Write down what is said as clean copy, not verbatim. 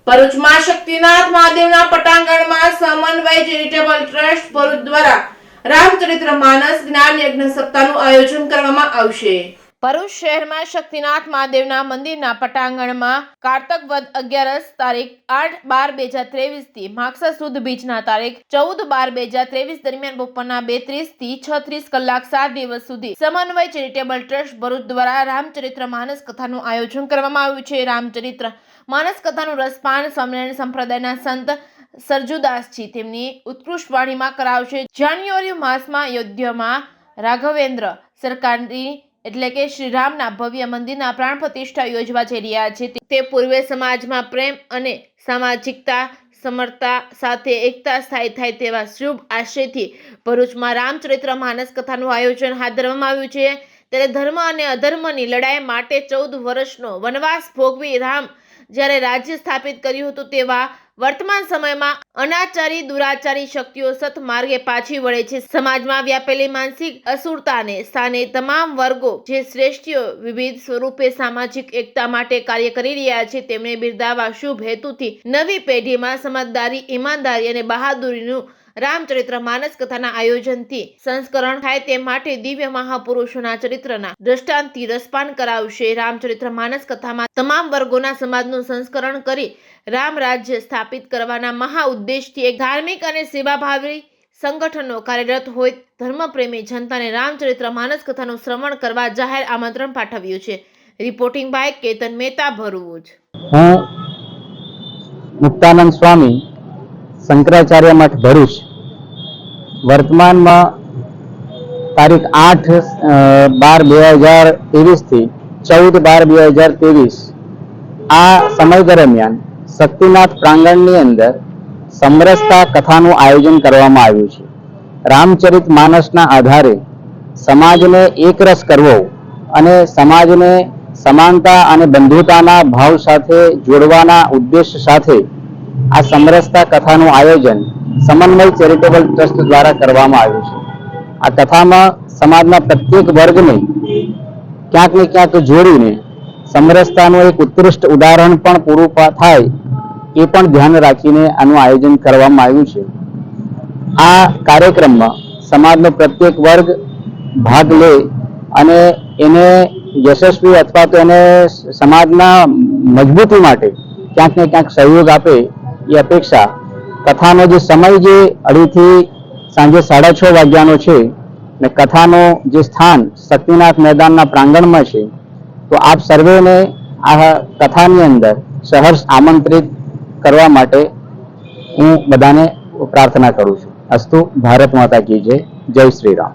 ભરૂચમાં શક્તિનાથ મહાદેવના પટાંગણમાં સમન્વય ચેરિટેબલ ટ્રસ્ટ ભરૂચ દ્વારા રામચરિત્ર માનસ જ્ઞાન યજ્ઞ સપ્તાહનું આયોજન કરવામાં આવશે। ભરૂચ શહેરમાં શક્તિનાથ મહાદેવના મંદિરના પટાંગણમાં કારતક વદ 11 તારીખ 8/12/2023 થી માગસર સુદ બીજના તારીખ 14/12/2023 દરમિયાન બપોરના 2:30 થી 6:30 કલાક 7 દિવસ સુધી સમન્વય ચેરિટેબલ ટ્રસ્ટ ભરૂચ દ્વારા રામચરિત્ર માનસ કથાનું આયોજન કરવામાં આવ્યું છે। રામચરિત્ર માનસ કથાનું રસપાન સ્વામિનારાયણ સંપ્રદાયના સંત સરજુદાસજી તેમની ઉત્કૃષ્ટ વાણીમાં કરાવશે। જાન્યુઆરી માસમાં અયોધ્યામાં રાઘવેન્દ્ર સરકારની એટલે કે શ્રી રામના ભવ્ય મંદિરના પ્રાણ પ્રતિષ્ઠા યોજવા જઈ રહ્યા છે। તે પૂર્વે સમાજમાં પ્રેમ અને સામાજિકતા સમરતા સાથે એકતા સ્થાયી થાય તેવા શુભ આશયથી ભરૂચમાં રામચરિત્ર માનસ કથાનું આયોજન હાથ ધરવામાં આવ્યું છે। ત્યારે ધર્મ અને અધર્મની લડાઈ માટે 14 વર્ષનો વનવાસ ભોગવી રામ જ્યારે રાજ્ય સ્થાપિત કર્યું હતું તેવા વર્તમાન સમયમાં અનાચારી દુરાચારી શક્તિઓ સત માર્ગે પાછી વળે છે। સમાજમાં વ્યાપેલી માનસિક અસુરતાને સ્થાને તમામ વર્ગો જે શ્રેષ્ઠીઓ વિવિધ સ્વરૂપે સામાજિક એકતા માટે કાર્ય કરી રહ્યા છે તેમણે બિરદાવવા શુભ હેતુથી નવી પેઢીમાં સમજદારી ઈમાનદારી અને બહાદુરીનું રામચરિત્ર માનસ કથાના આયોજનથી સંસ્કરણ થાય તે માટે દિવ્ય મહાપુરુષોના ચરિત્રના દ્રષ્ટાંતથી રસપાન કરાવશે। રામચરિત્ર માનસ કથામાં તમામ વર્ગોના સમાજનું સંસ્કરણ કરી રામ રાજ્ય સ્થાપિત કરવાના મહા ઉદ્દેશથી એક ધાર્મિક અને સેવાભાવી સંગઠનો કાર્યરત હોય ધર્મપ્રેમી જનતાને રામચરિત્ર માનસ કથાનું શ્રવણ કરવા જાહેર આમંત્રણ પાઠવ્યું છે। Reporting by Ketan Mehta, Bharuch. હું મુક્તાનંદ સ્વામી, શંકરાચાર્ય મઠ, ભરૂચ। વર્તમાનમાં તારીખ 8/12/2023 થી 14/12/2023 આ સમય દરમિયાન શક્તિનાથ પ્રાંગણની અંદર સમરસતા કથાનું આયોજન કરવામાં આવ્યું છે। રામચરિત માનસના આધારે સમાજને એકરસ કરવો અને સમાજને સમાનતા અને બંધુતાના ભાવ સાથે જોડવાના ઉદ્દેશ સાથે આ સમરસતા કથાનું આયોજન સમન્વય ચેરિટેબલ ટ્રસ્ટ દ્વારા કરવામાં આવ્યું છે। આ કથામાં સમાજના પ્રત્યેક વર્ગને ક્યાંક ને ક્યાંક જોડીને સમરસતાનું એક ઉત્કૃષ્ટ ઉદાહરણ પણ પૂરું થાય એ પણ ધ્યાન રાખીને આનું આયોજન કરવામાં આવ્યું છે। આ કાર્યક્રમમાં સમાજનો પ્રત્યેક વર્ગ ભાગ લે અને એને યશસ્વી અથવા તો એને સમાજના મજબૂતી માટે ક્યાંક ને ક્યાંક સહયોગ આપે એ અપેક્ષા કથાનો જે સમય જે 2:30 થી સાંજે 6:30 વાગ્યાનો છે ને કથાનો જે સ્થાન શક્તિનાથ મેદાનના પ્રાંગણમાં છે, તો આપ સર્વેને આ કથાની અંદર સહર્ષ આમંત્રિત કરવા માટે હું બધાને પ્રાર્થના કરું છું। અસ્તુ, ભારત માતા કી જય, જય શ્રી રામ।